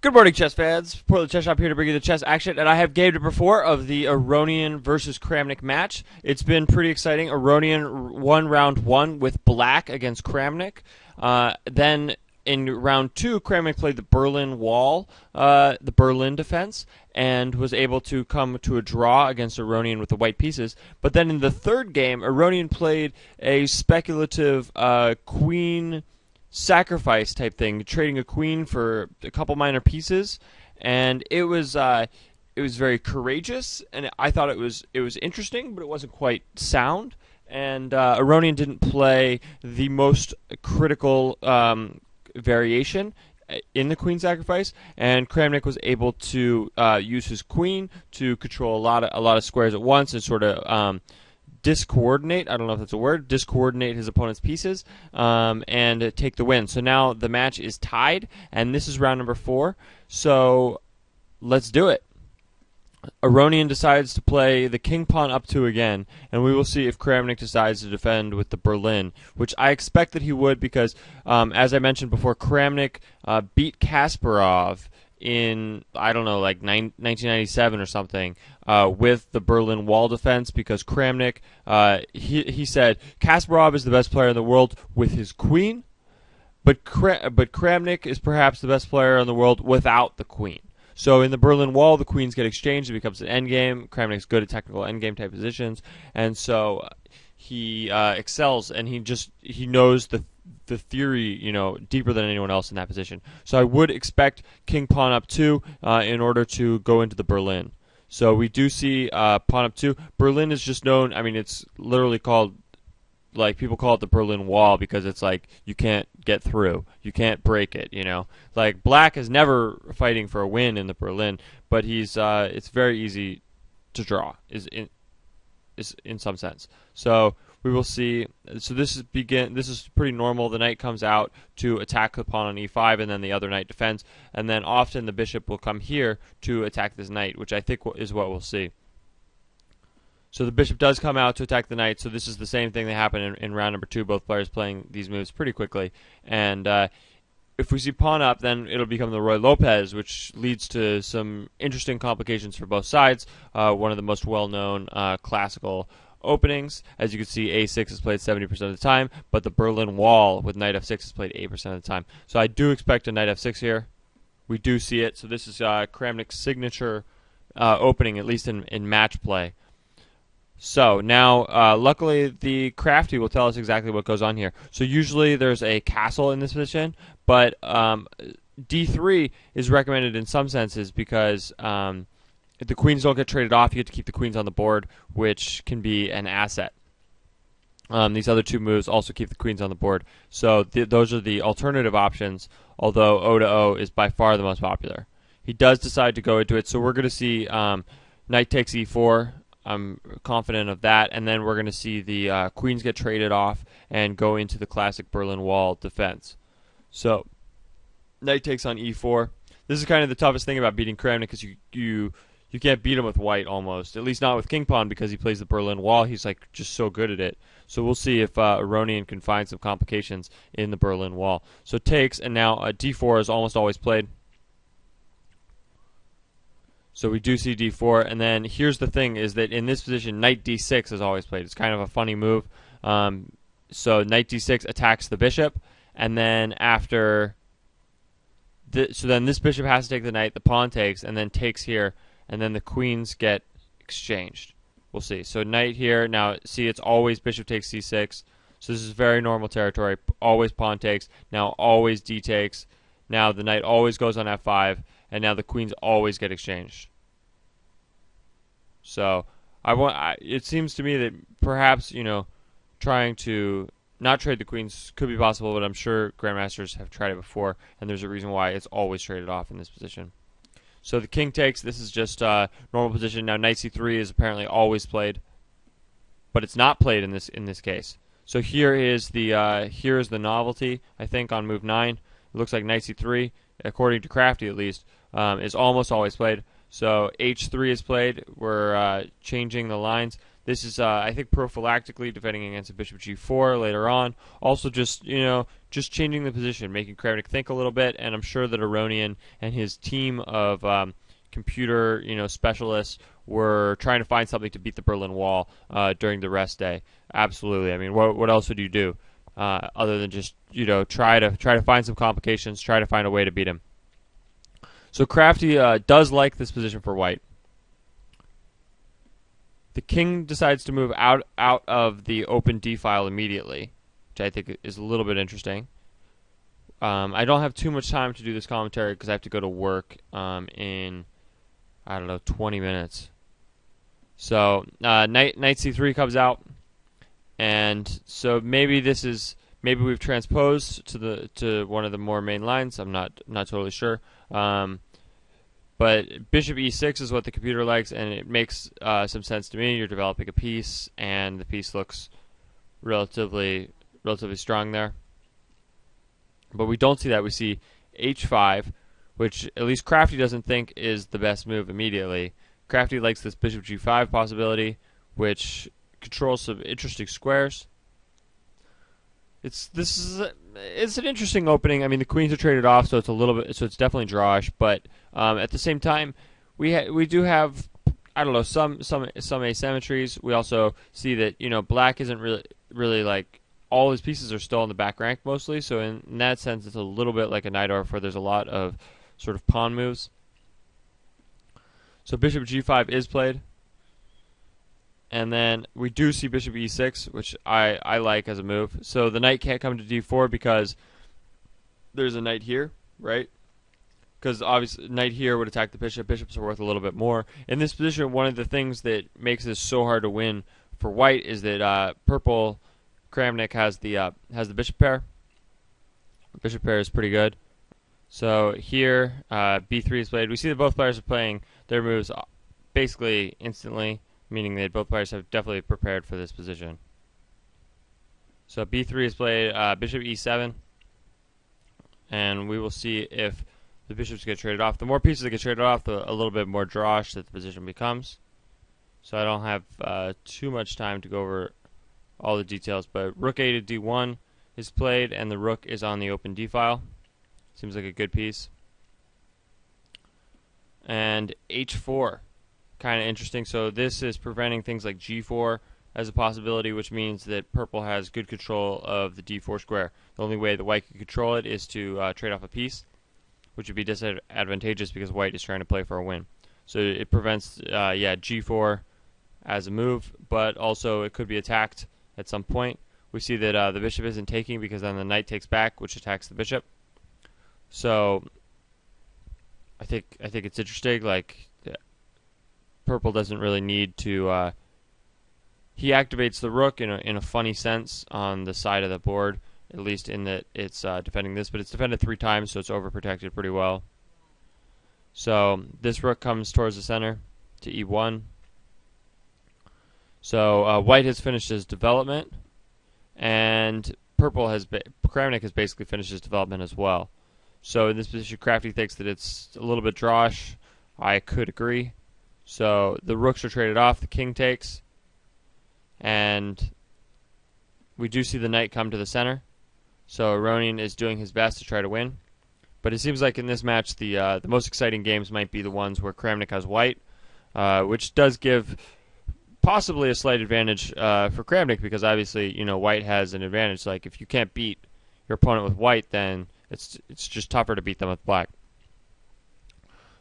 Good morning, chess fans. Portland Chess Shop here to bring you the chess action, and I have game number 4 of the Aronian versus Kramnik match. It's been pretty exciting. Aronian won round 1 with black against Kramnik. Then in round 2, Kramnik played the Berlin Wall, the Berlin defense, and was able to come to a draw against Aronian with the white pieces. But then in the third game, Aronian played a speculative queen sacrifice type thing, trading a queen for a couple minor pieces, and it was very courageous, and I thought it was interesting, but it wasn't quite sound. And Aronian didn't play the most critical variation in the queen sacrifice, and Kramnik was able to use his queen to control a lot of squares at once and sort of discoordinate, I don't know if that's a word, discoordinate his opponent's pieces and take the win. So now the match is tied, and this is round number 4. So let's do it. Aronian decides to play the king pawn up 2 again, and we will see if Kramnik decides to defend with the Berlin, which I expect that he would because, as I mentioned before, Kramnik beat Kasparov in, I don't know, like 1997 or something, with the Berlin Wall defense, because Kramnik, he said Kasparov is the best player in the world with his queen, but Kramnik is perhaps the best player in the world without the queen. So in the Berlin Wall, the queens get exchanged, it becomes an endgame. Kramnik's good at technical endgame type positions, and so he excels, and he knows the theory, deeper than anyone else in that position. So I would expect king pawn up 2 in order to go into the Berlin. So we do see pawn up 2. Berlin is just known, it's literally called, like, people call it the Berlin Wall because it's like you can't get through. You can't break it, Like, black is never fighting for a win in the Berlin, but it's very easy to draw, is in some sense. So we will see. So this is pretty normal. The knight comes out to attack the pawn on e5, and then the other knight defends. And then often the bishop will come here to attack this knight, which I think is what we'll see. So the bishop does come out to attack the knight. So this is the same thing that happened in round number 2. Both players playing these moves pretty quickly. And if we see pawn up, then it'll become the Roy Lopez, which leads to some interesting complications for both sides. One of the most well-known classical openings. As you can see, a6 is played 70% of the time, but the Berlin Wall with knight f6 is played 8% of the time. So I do expect a knight f6 here. We do see it. So this is Kramnik's signature opening, at least in match play. So now, luckily, the crafty will tell us exactly what goes on here. So usually there's a castle in this position, but d3 is recommended in some senses because if the queens don't get traded off, you get to keep the queens on the board, which can be an asset. These other 2 moves also keep the queens on the board. So those are the alternative options, although O to O is by far the most popular. He does decide to go into it, so we're going to see knight takes e4. I'm confident of that, and then we're going to see the queens get traded off and go into the classic Berlin Wall defense. So knight takes on e4. This is kind of the toughest thing about beating Kramnik, because you can't beat him with white almost, at least not with king pawn, because he plays the Berlin Wall. He's like just so good at it. So we'll see if Aronian can find some complications in the Berlin Wall. So takes, and now d4 is almost always played. So we do see d4, and then here's the thing, is that in this position, knight d6 is always played. It's kind of a funny move. So knight d6 attacks the bishop, and then after... so then this bishop has to take the knight, the pawn takes, and then takes here, and then the queens get exchanged. We'll see. So knight here, now see, it's always bishop takes c6. So this is very normal territory. Always pawn takes, now always d takes. Now the knight always goes on f5, and now the queens always get exchanged. So it seems to me that perhaps, trying to not trade the queens could be possible, but I'm sure grandmasters have tried it before, and there's a reason why it's always traded off in this position. So the king takes. This is just normal position. Now knight c3 is apparently always played, but it's not played in this case. So here is the novelty, I think, on move 9. It looks like knight c3, according to Crafty at least, is almost always played. So h3 is played. We're changing the lines. This is, I think, prophylactically defending against a bishop g4 later on. Also, just just changing the position, making Kramnik think a little bit. And I'm sure that Aronian and his team of computer, specialists were trying to find something to beat the Berlin Wall during the rest day. Absolutely. I mean, what else would you do other than just try to find some complications, try to find a way to beat him? So Crafty does like this position for white. The king decides to move out of the open d file immediately, which I think is a little bit interesting. I don't have too much time to do this commentary because I have to go to work in, I don't know, 20 minutes. So knight c3 comes out, and so maybe we've transposed to one of the more main lines. I'm not totally sure. But bishop e6 is what the computer likes, and it makes some sense to me. You're developing a piece, and the piece looks relatively strong there. But we don't see that. We see h5, which at least Crafty doesn't think is the best move immediately. Crafty likes this bishop g5 possibility, which controls some interesting squares. It's an interesting opening. I mean, the queens are traded off, so it's definitely drawish. But at the same time, we do have, I don't know, some asymmetries. We also see that black isn't really like, all his pieces are still in the back rank mostly. So in that sense, it's a little bit like a Najdorf where there's a lot of sort of pawn moves. So bishop g5 is played. And then we do see bishop e6, which I like as a move. So the knight can't come to d4 because there's a knight here, right? Because obviously knight here would attack the bishop. Bishops are worth a little bit more. In this position, one of the things that makes this so hard to win for white is that purple Kramnik has the bishop pair. Bishop pair is pretty good. So here b3 is played. We see that both players are playing their moves basically instantly, meaning that both players have definitely prepared for this position. So b3 is played, bishop e7, and we will see if the bishops get traded off. The more pieces that get traded off, a little bit more drawish that the position becomes. So I don't have too much time to go over all the details, but rook a to d1 is played, and the rook is on the open d file. Seems like a good piece. And h4. Kind of interesting. So this is preventing things like g4 as a possibility, which means that purple has good control of the d4 square. The only way that white can control it is to trade off a piece, which would be disadvantageous because white is trying to play for a win. So it prevents g4 as a move, but also it could be attacked at some point. We see that the bishop isn't taking because then the knight takes back, which attacks the bishop. So I think it's interesting. Like, purple doesn't really need to. He activates the rook in a funny sense on the side of the board, at least in that it's defending this, but it's defended 3 times, so it's overprotected pretty well. So this rook comes towards the center to e1. So white has finished his development, and Kramnik has basically finished his development as well. So in this position, Crafty thinks that it's a little bit drawish. I could agree. So the rooks are traded off, the king takes, and we do see the knight come to the center. So Aronian is doing his best to try to win. But it seems like in this match, the most exciting games might be the ones where Kramnik has white, which does give possibly a slight advantage for Kramnik because obviously, white has an advantage. Like, if you can't beat your opponent with white, then it's just tougher to beat them with black.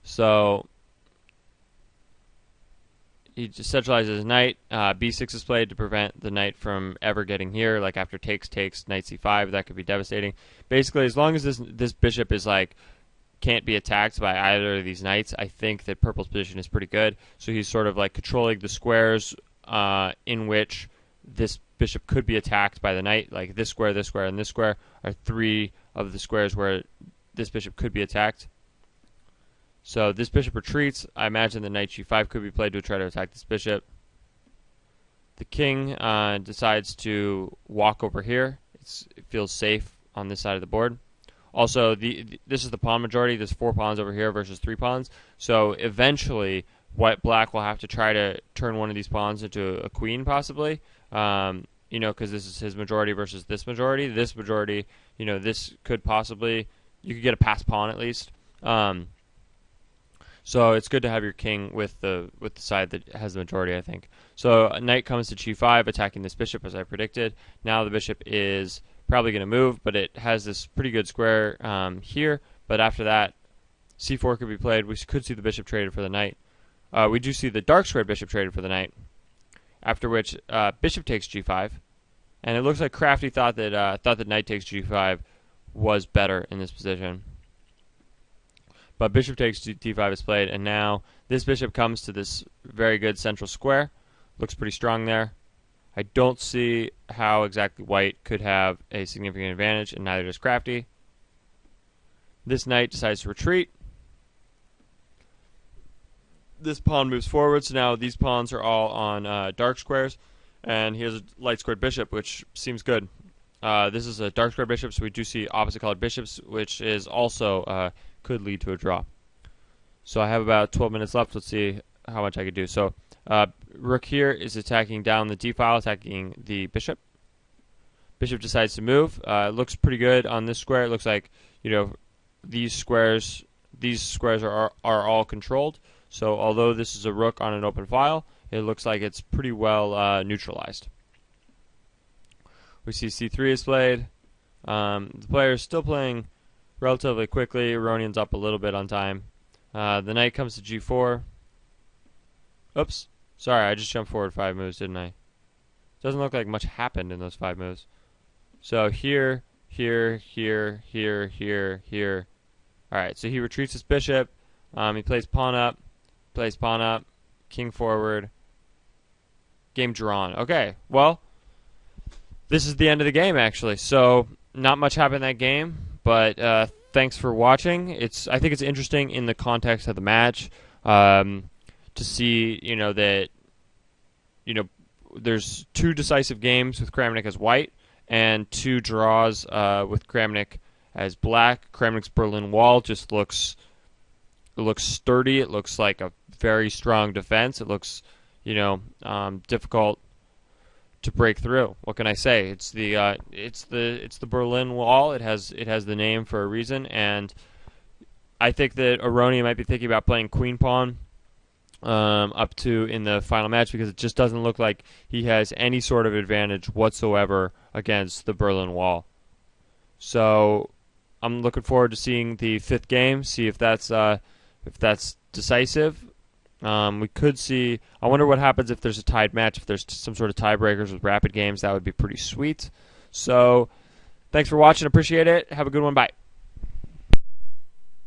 So he just centralizes his knight. b6 is played to prevent the knight from ever getting here. Like, after takes, knight c5, that could be devastating. Basically, as long as this bishop is can't be attacked by either of these knights, I think that purple's position is pretty good. So he's sort of controlling the squares in which this bishop could be attacked by the knight. Like this square, and this square are 3 of the squares where this bishop could be attacked. So this bishop retreats. I imagine the knight g5 could be played to try to attack this bishop. The king decides to walk over here. It feels safe on this side of the board. Also, this is the pawn majority. There's 4 pawns over here versus 3 pawns. So eventually, Black will have to try to turn one of these pawns into a queen, possibly. Because this is his majority versus this majority. This majority, this could possibly, you could get a passed pawn at least. So it's good to have your king with the side that has the majority, I think. So knight comes to g5, attacking this bishop as I predicted. Now the bishop is probably going to move, but it has this pretty good square here. But after that, c4 could be played. We could see the bishop traded for the knight. We do see the dark squared bishop traded for the knight. After which, bishop takes g5, and it looks like Crafty thought that knight takes g5 was better in this position. But bishop takes d5 is played, and now this bishop comes to this very good central square. Looks pretty strong there. I don't see how exactly white could have a significant advantage, and neither does Crafty. This knight decides to retreat. This pawn moves forward, so now these pawns are all on dark squares, and he has a light squared bishop, which seems good. This is a dark squared bishop, so we do see opposite colored bishops, which is also could lead to a draw. So I have about 12 minutes left. Let's see how much I could do. So rook here is attacking down the d-file, attacking the bishop. Bishop decides to move. It looks pretty good on this square. It looks like these squares are all controlled. So although this is a rook on an open file, it looks like it's pretty well neutralized. We see c3 is played. The player is still playing relatively quickly. Aronian's up a little bit on time. The knight comes to g4. Oops. Sorry, I just jumped forward 5 moves, didn't I? Doesn't look like much happened in those 5 moves. So here. Alright, so he retreats his bishop. He plays pawn up, king forward. Game drawn. Okay, well, this is the end of the game, actually. So, not much happened in that game, but thanks for watching. I think it's interesting in the context of the match to see, that, there's 2 decisive games with Kramnik as white and 2 draws with Kramnik as black. Kramnik's Berlin Wall just looks sturdy. It looks like a very strong defense. It looks, difficult to break through. What can I say? It's the Berlin Wall. It has the name for a reason, and I think that Aronian might be thinking about playing queen pawn up to in the final match, because it just doesn't look like he has any sort of advantage whatsoever against the Berlin Wall. So I'm looking forward to seeing the 5th game, see if that's decisive. We could see. I wonder what happens if there's a tied match. If there's some sort of tiebreakers with rapid games, that would be pretty sweet. So, thanks for watching. Appreciate it. Have a good one. Bye.